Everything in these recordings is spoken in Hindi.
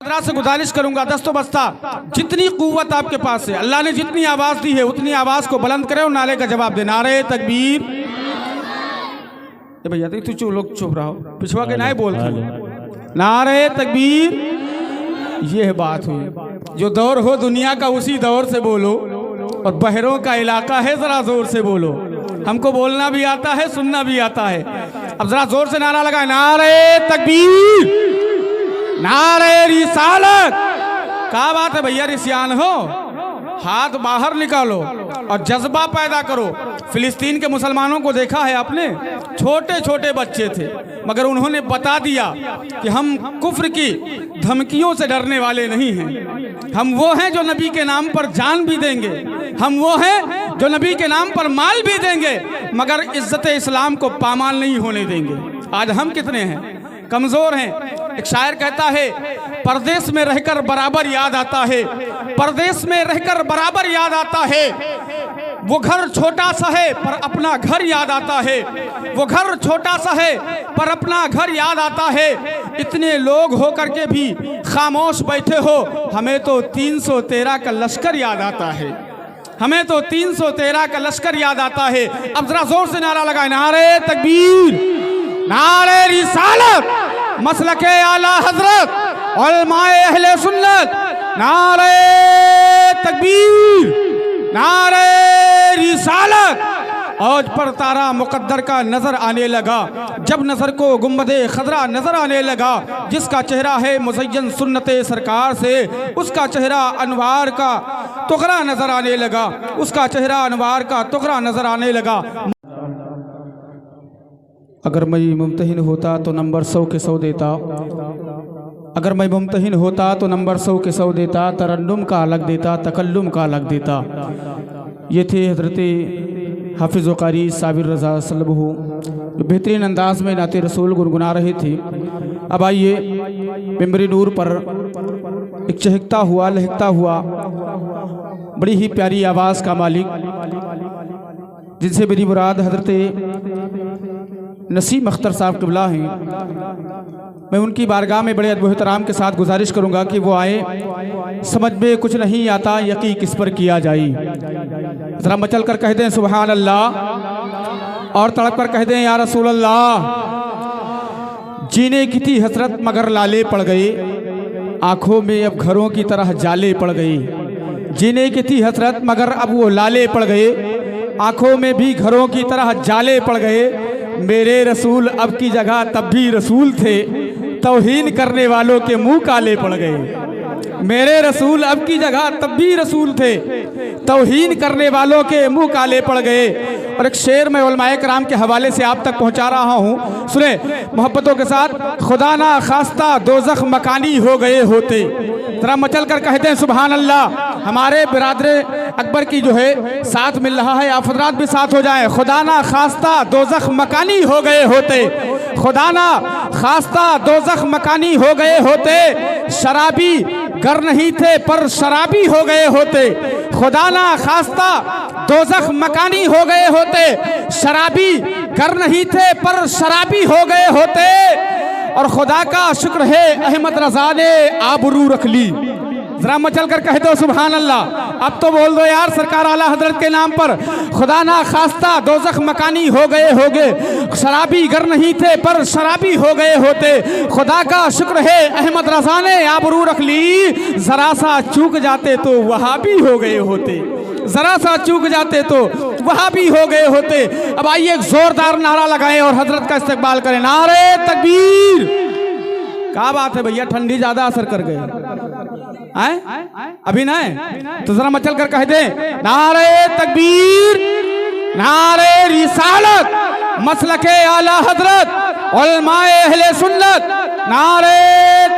हज़रात से गुजारिश करूंगा दस्तो बस्ता जितनी कुव्वत आपके पास है, अल्लाह ने जितनी आवाज़ दी है उतनी आवाज़ को बुलंद करे और नारे का जवाब दे। नारे तकबीर। भैया तू लोग चुप रहो, पिछवा के ना बोलते। नारे तकबीर। ये है बात हुई। जो दौर हो दुनिया का उसी दौर से बोलो, और बहरों का इलाका है जरा जोर से बोलो। हमको बोलना भी आता है, सुनना भी आता है। अब जरा जोर से नारा लगाए। नारे तकबीर, नारे रिसालत। क्या बात है भैया, रिसियान हो, हाथ बाहर निकालो और जज्बा पैदा करो। फिलिस्तीन के मुसलमानों को देखा है आपने, छोटे छोटे बच्चे थे, मगर उन्होंने बता दिया कि हम कुफ्र की धमकियों से डरने वाले नहीं हैं। हम वो हैं जो नबी के नाम पर जान भी देंगे, हम वो हैं जो नबी के नाम पर माल भी देंगे, मगर इज्जत इस्लाम को पामाल नहीं होने देंगे। आज हम कितने हैं, कमजोर हैं। एक शायर कहता है, परदेश में रहकर बराबर याद आता है, परदेश में रहकर बराबर याद आता है। वो घर छोटा सा है पर अपना घर याद आता है, वो घर छोटा सा है पर अपना घर याद आता है। इतने लोग होकर के भी खामोश बैठे हो, हमें तो 313 का लश्कर याद आता है, हमें तो 313 का लश्कर याद आता है। अब जरा जोर से नारा लगाए। नारे तकबीर, नारे रिसालत, मसलके आला हजरत, उलमाए अहले सुन्नत। नारे तकबीर, नारे रिसालत। औज पर तारा मुकद्दर का नजर आने लगा, जब नजर को गुंबदे खजरा नजर आने लगा। जिसका चेहरा है मुज़य्यन सुन्नते सरकार से, उसका चेहरा अनवार का तुगरा नजर आने लगा, उसका चेहरा अनवार का तुगरा नजर आने लगा। अगर मैं मुमतहिन होता तो नंबर 100 के 100 देता, अगर मैं मुमतहिन होता तो नंबर 100 के 100 देता। तरन्नुम का अलग देता, तकल्लुम का अलग देता। ये थे हज़रत हाफिज़ कारी साबिर रज़ा सल्लल्लाहु, जो बेहतरीन अंदाज में नाते रसूल गुनगुना रहे थे। अब आइए मिंबर नूर पर एक चहकता हुआ लहकता हुआ बड़ी ही प्यारी आवाज़ का मालिक, जिनसे मेरी मुराद हज़रत नसीम अख्तर साहब क़िबला हैं, मैं उनकी बारगाह में बड़े अदब एहतराम के साथ गुजारिश करूंगा कि वो आए। समझ में कुछ नहीं आता यकीन किस पर किया जाए। ज़रा मचल कर कह दें सुबहान अल्लाह, और तड़प कर कह दें या रसूल अल्लाह। जीने की थी हसरत मगर लाले पड़ गए, आँखों में अब घरों की तरह जाले पड़ गए। जीने की थी हसरत मगर अब वो लाले पड़ गए, आँखों में भी घरों की तरह जाले पड़ गए। मेरे रसूल अब की जगह तब भी रसूल थे, तौहीन करने वालों के मुंह काले पड़ गए। मेरे रसूल अब की जगह तब भी रसूल थे, तौहीन करने वालों के मुंह काले पड़ गए। और एक शेर मैं उलमाए कराम के हवाले से आप तक पहुंचा रहा हूं, सुने मोहब्बतों के साथ। खुदा ना खास्ता दोज़ख मकानी हो गए होते। जरा मचल कर कहते हैं सुभान अल्लाह। हमारे बिरादर अकबर की जो है साथ मिल रहा है, आप हज़रात भी साथ हो जाएं। खुदा ना खास्ता दोज़ख मकानी हो गए होते, खुदा ना खास्ता दोज़ख मकानी हो गए होते। शराबी गर नहीं थे पर शराबी हो गए होते, खुदा ना खास्ता दोज़ख मकानी हो गए होते। शराबी गर नहीं थे पर शराबी हो गए होते। और खुदा का शुक्र है अहमद रजा ने आबरू रख ली। जरा मचल कर कह दो सुभान अल्लाह। अब तो बोल दो यार सरकार आला हजरत के नाम पर। खुदा ना खास्ता दोज़ख मकानी हो गए, शराबी गर नहीं थे पर शराबी हो गए होते। खुदा का शुक्र है अहमद रजा ने आबरू रख ली। जरा सा चूक जाते तो वहाबी हो गए होते, जरा सा चूक जाते तो वहाबी हो गए होते। अब आइए एक जोरदार नारा लगाएं और हजरत का इस्तकबाल करें। नारे तकबीर। क्या बात है भैया, ठंडी ज्यादा असर कर गए अभी नहीं, तो जरा मचल कर कह दे। नारे तकबीर, नारे रिसालत, मसलके आला हजरत, उलमाए अहले सुन्नत। नारे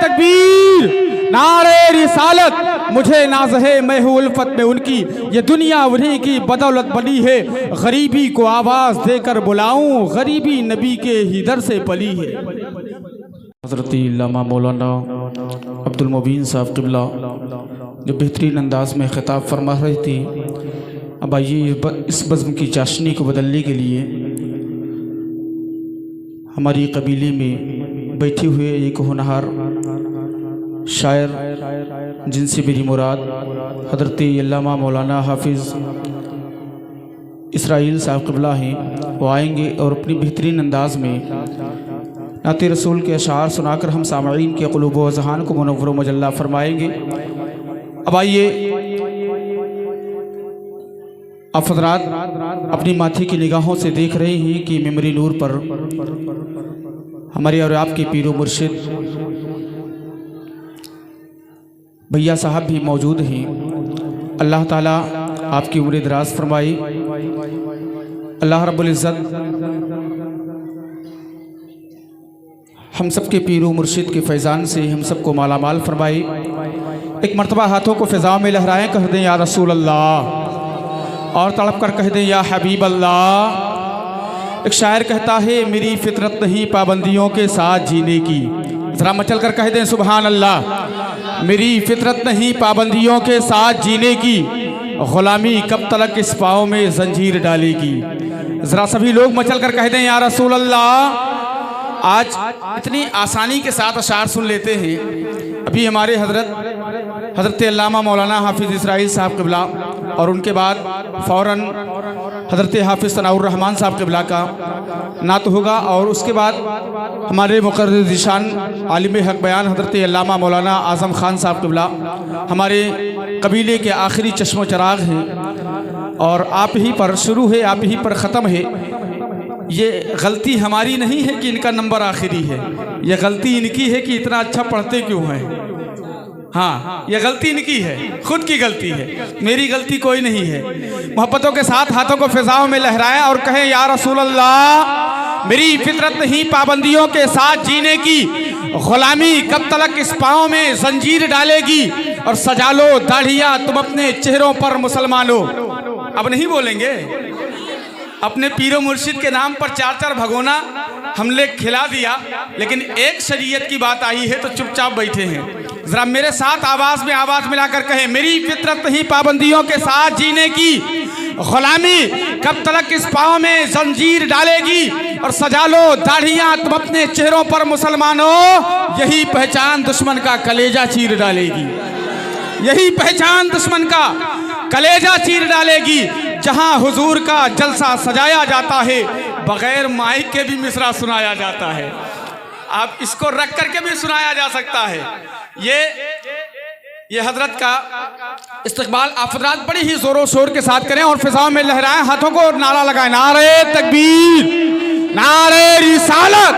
तकबीर, नारे रिसालत। मुझे नाज़ है मैं हूँ उल्फत में उनकी, ये दुनिया उन्हीं की बदौलत बनी है। गरीबी को आवाज़ देकर बुलाऊं, गरीबी नबी के ही दर से पली है। हज़रत इल्लामा मौलाना अब्दुल मुबीन साहब क़िबला जो बेहतरीन अंदाज में ख़िताब फरमा रही थी। अब आइए इस बज़्म की चाशनी को बदलने के लिए हमारी कबीले में बैठे हुए एक होनहार शायर जिनसे मेरी मुराद हज़रत अल्लामा मौलाना हाफिज़ इसराइल साहब क़िबला हैं, वो आएंगे और अपनी बेहतरीन अंदाज में नाते रसूल के अशार सुनाकर हम सामईन के क़ुलूब व अज़हान को मुनव्वर व मुजल्ला फरमाएंगे। अब आइए आप हज़रात अपनी माथे की निगाहों से देख रहे हैं कि मेमोरी नूर पर हमारे और आपके पीरो मुर्शिद भैया साहब भी मौजूद हैं। अल्लाह ताला आपकी उम्र दराज फरमाए। अल्लाह रब्बुल इज़्ज़त हम सब के पीरो मुर्शिद के फैज़ान से हम सबको मालामाल फरमाए। एक मरतबा हाथों को फ़िज़ा में लहराएं, कह दें या रसूल अल्लाह, और तड़प कर कह दें या हबीब अल्लाह। एक शायर कहता है मेरी फितरत नहीं पाबंदियों के साथ जीने की, ज़रा मचल कर कह दें सुभान अल्लाह। मेरी फितरत नहीं पाबंदियों के साथ जीने की, ग़ुलामी कब तलक इस पाँव में जंजीर डालेगी। ज़रा सभी लोग मचल कर कह दें या रसूल अल्लाह। आज इतनी आसानी के साथ अशार सुन लेते हैं। अभी हमारे हज़रत अल्लामा मौलाना हाफिज़ इसराइल साहब क़िबला और उनके बाद फ़ौरन हज़रत हाफिज़ सनाउर रहमान साहब क़िबला का नात होगा, और उसके बाद हमारे मुक़र्रर ज़ीशान आलिम हक़ बयान हज़रत अल्लामा मौलाना आज़म ख़ान साहब क़िबला हमारे कबीले के आखिरी चश्मो चराग हैं, और आप ही पर शुरू है, आप ही पर ख़त्म है। ये गलती हमारी नहीं है कि इनका नंबर आखिरी है, ये गलती इनकी है कि इतना अच्छा पढ़ते क्यों हैं। हाँ, ये गलती इनकी है, खुद की गलती है, मेरी गलती कोई नहीं है। मोहब्बतों के साथ हाथों को फ़िज़ाओं में लहराएं और कहें या रसूल अल्लाह। मेरी फितरत नहीं पाबंदियों के साथ जीने की, ग़ुलामी कब तलक इस पाँव में जंजीर डालेगी। और सजा लो दाढ़ियाँ तुम अपने चेहरों पर मुसलमानों। अब नहीं बोलेंगे, अपने पीरो मुर्शिद के नाम पर 4-4 भगोना हमने खिला दिया, लेकिन एक शरीयत की बात आई है तो चुपचाप बैठे हैं। ज़रा मेरे साथ आवाज़ में आवाज़ मिलाकर कहें मेरी फितरत नहीं पाबंदियों के साथ जीने की, ग़ुलामी कब तलक इस पाँव में जंजीर डालेगी। और सजा लो दाढ़ियाँ तुम अपने चेहरों पर मुसलमानों, यही पहचान दुश्मन का कलेजा चीर डालेगी। यही पहचान दुश्मन का कलेजा चीर डालेगी। जहां हुजूर का जलसा सजाया जाता है, बगैर माइक के भी मिसरा सुनाया जाता है। आप इसको रख करके भी सुनाया जा सकता है। ये हजरत का इस्तकबाल आप हज़रात बड़ी ही जोरों शोर के साथ करें और फिजाओं में लहराएं, हाथों को नारा लगाएं, नारे तकबीर, नारे रिसालत,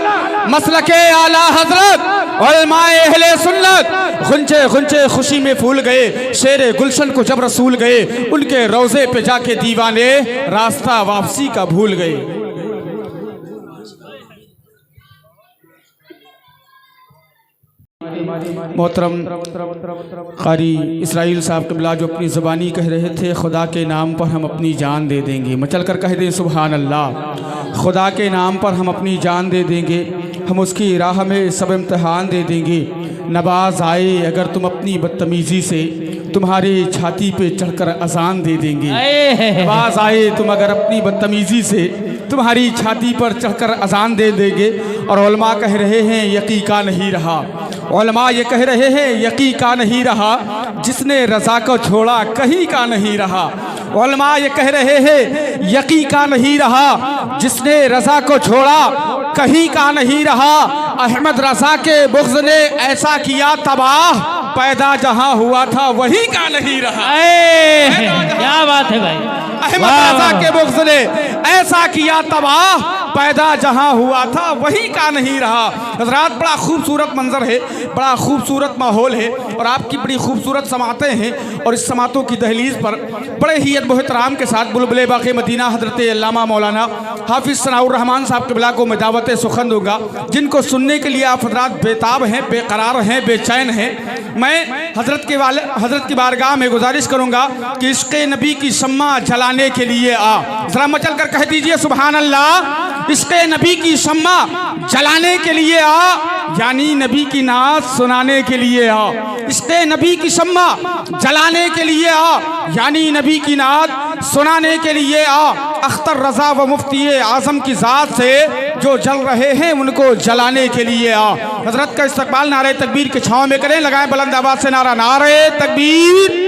मसलके आला हजरत, उलमाए अहले सुन्नत। गुंचे गुंचे खुशी में फूल गए, शेरे गुलशन को जब रसूल गए, उनके रोज़े पे जाके दीवाने रास्ता वापसी का भूल गए। मोहतरम कारी इसराइल साहब क़िबला जो अपनी ज़बानी कह रहे थे खुदा के नाम पर हम अपनी जान दे देंगे, मचल कर कह दें सुभान अल्लाह। खुदा के नाम पर हम अपनी जान दे देंगे, हम उसकी राह में सब इम्तहान दे देंगे। नवाज आए अगर तुम अपनी बदतमीज़ी से, तुम्हारे छाती पे चढ़कर अजान दे देंगे। नवाज आए तुम अगर अपनी बदतमीज़ी से, तुम्हारी छाती पर चढ़कर अजान दे देंगे। और उलमा कह रहे हैं यकी का नहीं रहा, उलमा ये कह रहे हैं यकी का नहीं रहा, जिसने रज़ा को छोड़ा कहीं का नहीं रहा। उलमा ये कह रहे हैं यकी का नहीं रहा, जिसने रज़ा को छोड़ा कहीं का नहीं रहा। अहमद रज़ा के बुग़्ज़ ने ऐसा किया तबाह, पैदा जहां हुआ था वहीं का नहीं रहा। क्या बात है भाई। अहमद रज़ा के बुग़्ज़ ने ऐसा किया तबाह, पैदा जहां हुआ था वहीं का नहीं रहा। हज़रात बड़ा खूबसूरत मंजर है, बड़ा खूबसूरत माहौल है, और आपकी बड़ी खूबसूरत समातें हैं। और इस समातों की दहलीज़ पर बड़े ही अदब एहतराम के साथ बुलबुल बाक़ी मदीना हज़रत अल्लामा मौलाना हाफिज़ सनाउर रहमान साहब क़िबला को मैं दावत सुखन दूँगा, जिनको सुनने के लिए आप हज़रात बेताब हैं, बेकरार हैं, बेचैन हैं। मैं हज़रत की बारगाह में गुजारिश करूँगा कि इश्क़े नबी की शम्मा जलाने के लिए आ। ज़रा मचल कर कह दीजिए सुभान अल्लाह। इश्क़े नबी की शम्मा जलाने के लिए आ, यानी नबी की नात सुनाने के लिए आ। इश्क़े नबी की शम्मा जलाने के लिए आ, यानी नबी की नात सुनाने के लिए आ। अख्तर रज़ा व मुफ्ती आज़म की ज़ात से जो जल रहे हैं उनको जलाने के लिए आ। हजरत का इस्तकबाल नारे तकबीर के छांव में करें, लगाएं बुलंद आवाज से नारा नारे तकबीर।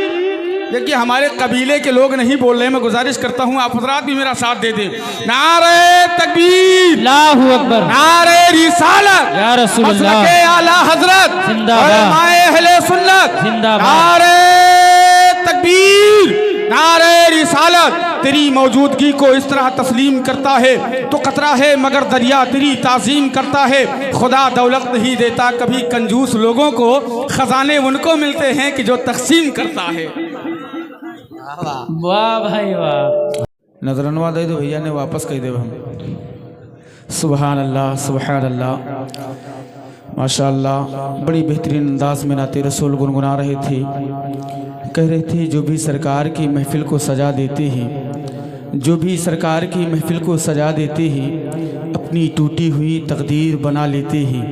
देखिए हमारे कबीले के लोग नहीं बोल रहे, मैं गुजारिश करता हूँ आप हजरात भी मेरा साथ दे दें। नारे तकबीर, अल्लाहू अकबर, नारे रिसालत, या रसूल अल्लाह, मसलके आला हजरत, जिंदाबाद, उलमाए अहले सुन्नत, जिंदाबाद, नारे तकबीर, नारे रिसालत। तेरी मौजूदगी को इस तरह तस्लीम करता है तो कतरा है मगर दरिया तेरी ताज़ीम करता है। खुदा दौलत नहीं देता कभी कंजूस लोगों को, खजाने उनको मिलते हैं कि जो तकसीम करता है। वाह भाई वाह। नजरनवा दे दो भैया ने वापस कह दे हम। सुबहान अल्लाह सुबहान अल्लाह माशाअल्लाह। बड़ी बेहतरीन अंदाज में नाते रसूल गुनगुना रहे थे, कह रहे थे जो भी सरकार की महफिल को सजा देते हैं, जो भी सरकार की महफिल को सजा देते हैं अपनी टूटी हुई तकदीर बना लेते हैं।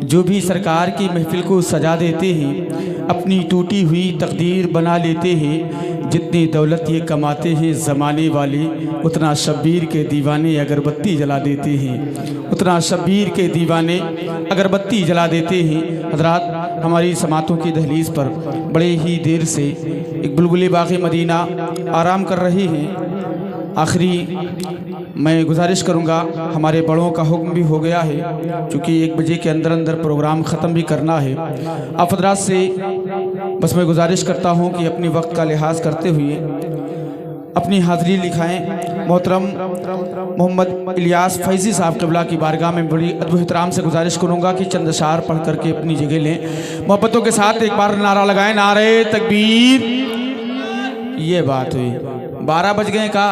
जो भी सरकार की महफिल को सजा देते हैं अपनी टूटी हुई तकदीर बना लेते हैं। जितनी दौलत ये कमाते हैं ज़माने वाले, उतना शब्बीर के दीवाने अगरबत्ती जला देते हैं, उतना शब्बीर के दीवाने अगरबत्ती जला देते हैं। हजरात हमारी समातों की दहलीज़ पर बड़े ही देर से एक बुलबुल बाग़ मदीना आराम कर रही हैं। आखिरी मैं गुजारिश करूंगा, हमारे बड़ों का हुक्म भी हो गया है क्योंकि 1 बजे के अंदर अंदर प्रोग्राम ख़त्म भी करना है। आप हजरात से बस मैं गुजारिश करता हूं कि अपनी वक्त का लिहाज करते हुए अपनी हाज़िरी लिखाएं। मोहतरम मोहम्मद इलियास फैज़ी साहब क़िबला की बारगाह में बड़ी अदब एहतराम से गुजारिश करूंगा कि चंद अशार पढ़ करके अपनी जगह लें। मोहब्बतों के साथ एक बार नारा लगाएं, नारे तकबीर। ये बात हुई। 12 बज गए का?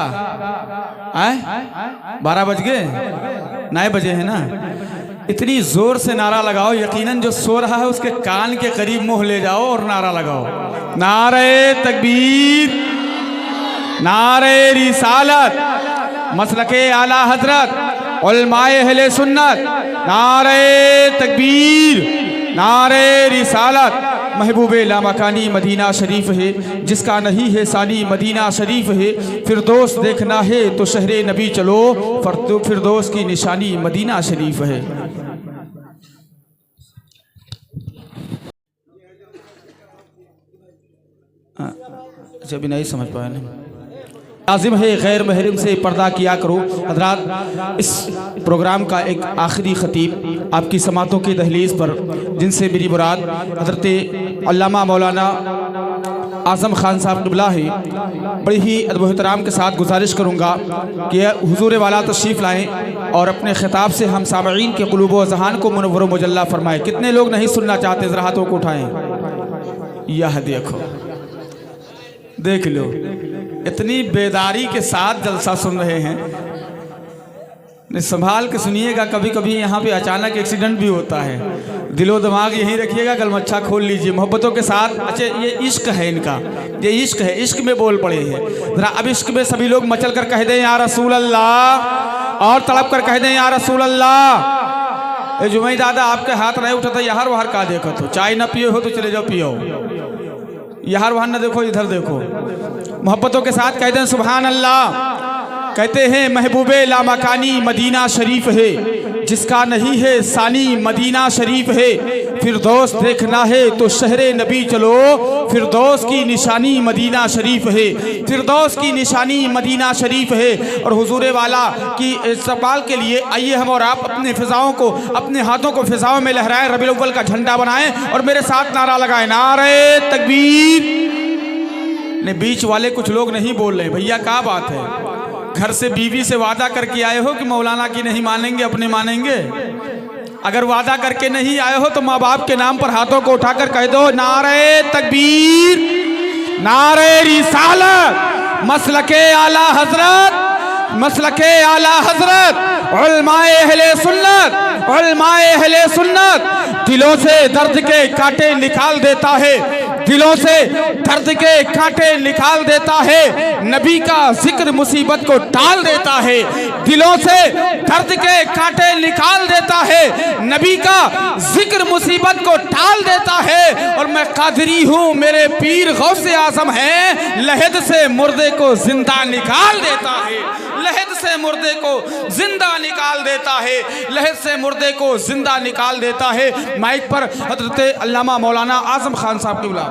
12 बज गए? 9 बजे है ना। इतनी जोर से नारा लगाओ, यकीनन जो सो रहा है उसके कान के करीब मुंह ले जाओ और नारा लगाओ। नारे तकबीर, नारे रिसालत, मसलके आला हजरत, उलमाए अहले सुन्नत, नारे तकबीर, नारे रिसालत। महबूबे लामकानी मदीना शरीफ है, जिसका नहीं है सानी मदीना शरीफ है। फिरदौस देखना है तो शहरे नबी चलो, फिरदौस की निशानी मदीना शरीफ है। अच्छा भी नहीं समझ पाया ना। लाजिम है गैर महरम से पर्दा किया करो। हजरात इस प्रोग्राम का एक आखिरी ख़तीब आपकी समातों की दहलीज़ पर, जिनसे मेरी मुराद हजरत अल्लामा मौलाना आज़म खान साहब क़िबला है, बड़ी ही अदब एहतराम के साथ गुजारिश करूँगा कि हुजूर वाला तशरीफ़ लाएँ और अपने ख़िताब से हम सामईन के क़ुलूब व ज़हान को मुनव्वर व मुजल्ला फरमाएँ। कितने लोग नहीं सुनना चाहते, ज़रा हाथों को उठाएँ। यह देखो, देख लो, इतनी बेदारी के साथ जलसा सुन रहे हैं। संभाल के सुनिएगा, कभी कभी यहाँ पे अचानक एक्सीडेंट भी होता है। दिलो दिमाग यहीं रखिएगा, गलमच्छा खोल लीजिए मोहब्बतों के साथ। अच्छा ये इश्क है इनका, ये इश्क है, इश्क में बोल पड़े हैं। जरा अब इश्क में सभी लोग मचल कर कह दें या रसूल अल्लाह, और तड़प कर कह दें या रसूल अल्लाह। ए जुमई दादा आपके हाथ नहीं उठाता, यहार वहार का देखो तो, चाय ना पियो हो तो चले जाओ पियो, यहार वहार ना देखो इधर देखो। मोहब्बतों के साथ कह दें सुभान अल्लाह। कहते हैं महबूबे लामकानी मदीना शरीफ है, जिसका नहीं है सानी मदीना शरीफ है। फिरदौस देखना है तो शहरे नबी चलो, फिरदौस की निशानी मदीना शरीफ है, फिरदौस की निशानी मदीना शरीफ है। और हुजूर वाला की इस्तकबाल के लिए आइए हम और आप अपने फिजाओं को, अपने हाथों को फिजाओं में लहराएं, रबीउल अव्वल का झंडा बनाएं और मेरे साथ नारा लगाएं, नारे तकबीर। ने बीच वाले कुछ लोग नहीं बोल रहे, भैया क्या बात है? घर से बीवी से वादा करके आए हो कि मौलाना की नहीं मानेंगे, अपने मानेंगे? अगर वादा करके नहीं आए हो तो माँ बाप के नाम पर हाथों को उठाकर कह दो, नारे तकबीर, नारे रिसालत, मसलके आला हजरत, मसलके आला हजरत, उलमाए अहले सुन्नत, उलमाए अहले सुन्नत। दिलों से दर्द के कांटे निकाल देता है, दिलों से दर्द के कांटे निकाल देता है। नबी का जिक्र मुसीबत को टाल देता है, दिलों से दर्द के कांटे निकाल देता है। नबी का जिक्र मुसीबत को टाल देता है। और मैं कादरी हूँ, मेरे पीर गौसे आजम है, लहद से मुर्दे को जिंदा निकाल देता है, लहद से मुर्दे को जिंदा निकाल देता है, लहद से मुर्दे को जिंदा निकाल देता है। माइक पर हजरत अल्लामा मौलाना आजम खान साहब की बुला।